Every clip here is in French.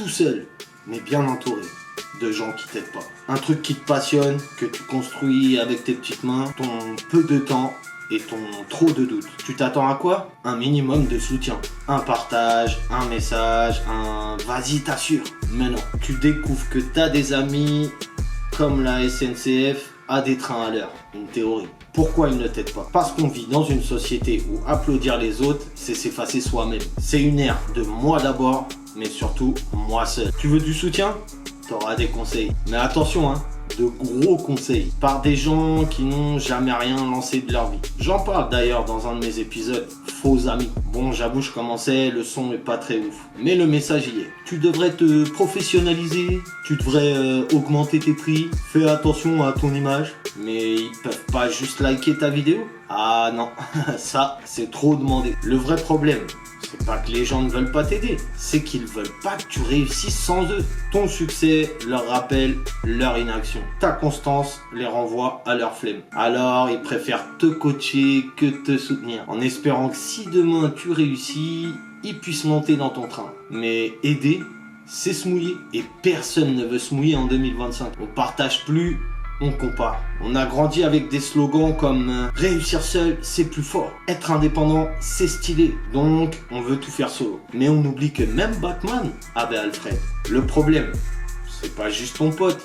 seul, mais bien entouré de gens qui t'aident pas. Un truc qui te passionne, que tu construis avec tes petites mains, ton peu de temps et ton trop de doutes. Tu t'attends à quoi? Un minimum de soutien. Un partage, un message, un vas-y t'assure. Mais non, tu découvres que t'as des amis comme la SNCF a des trains à l'heure. Une théorie. Pourquoi ils ne t'aident pas? Parce qu'on vit dans une société où applaudir les autres, c'est s'effacer soi-même. C'est une ère de moi d'abord, mais surtout moi seul. Tu veux du soutien? T'auras des conseils. Mais attention, hein, de gros conseils. Par des gens qui n'ont jamais rien lancé de leur vie. J'en parle d'ailleurs dans un de mes épisodes. Faux amis. Bon, j'avoue, je commençais, le son est pas très ouf. Mais le message y est. Tu devrais te professionnaliser. Tu devrais augmenter tes prix. Fais attention à ton image. Mais ils peuvent pas juste liker ta vidéo? Ah non, ça, c'est trop demandé. Le vrai problème, c'est pas que les gens ne veulent pas t'aider, c'est qu'ils veulent pas que tu réussisses sans eux. Ton succès leur rappelle leur inaction. Ta constance les renvoie à leur flemme. Alors ils préfèrent te coacher que te soutenir, en espérant que si demain tu réussis, ils puissent monter dans ton train. Mais aider, c'est se mouiller. Et personne ne veut se mouiller en 2025. On partage plus, on compare. On a grandi avec des slogans comme réussir seul, c'est plus fort. Être indépendant, c'est stylé. Donc, on veut tout faire solo. Mais on oublie que même Batman avait Alfred. Le problème, c'est pas juste ton pote,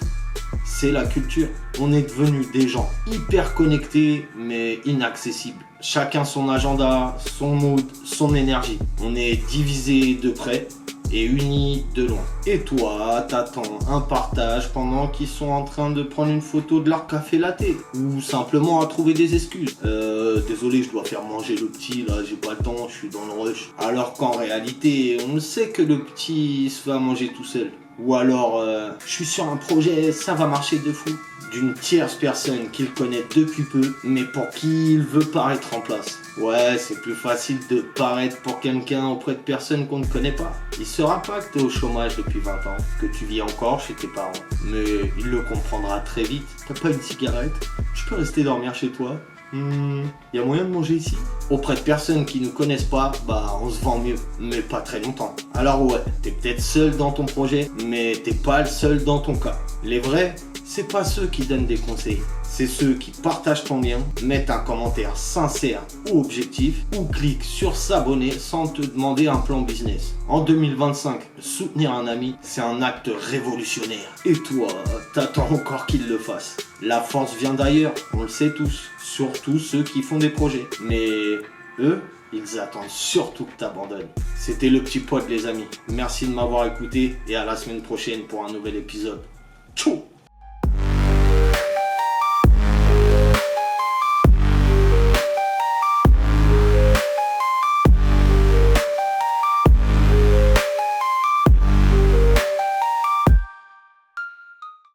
c'est la culture. On est devenus des gens hyper connectés, mais inaccessibles. Chacun son agenda, son mood, son énergie. On est divisé de près et unis de loin. Et toi, t'attends un partage pendant qu'ils sont en train de prendre une photo de leur café latte ou simplement à trouver des excuses. Désolé, je dois faire manger le petit, là, j'ai pas le temps, je suis dans le rush. Alors qu'en réalité, on sait que le petit se va manger tout seul. Ou alors, je suis sur un projet, ça va marcher de fou. D'une tierce personne qu'il connaît depuis peu, mais pour qui il veut paraître en place. Ouais, c'est plus facile de paraître pour quelqu'un auprès de personnes qu'on ne connaît pas. Il saura pas que t'es au chômage depuis 20 ans, que tu vis encore chez tes parents. Mais il le comprendra très vite. T'as pas une cigarette? Tu peux rester dormir chez toi? Y a moyen de manger ici? Auprès de personnes qui nous connaissent pas, bah on se vend mieux, mais pas très longtemps. Alors ouais, t'es peut-être seul dans ton projet, mais t'es pas le seul dans ton cas. Les vrais, c'est pas ceux qui donnent des conseils, c'est ceux qui partagent ton lien, mettent un commentaire sincère ou objectif, ou cliquent sur s'abonner sans te demander un plan business. En 2025, soutenir un ami, c'est un acte révolutionnaire. Et toi, t'attends encore qu'il le fasse. La force vient d'ailleurs, on le sait tous, surtout ceux qui font des projets. Mais eux, ils attendent surtout que t'abandonnes. C'était le petit pote les amis. Merci de m'avoir écouté et à la semaine prochaine pour un nouvel épisode. Tchou!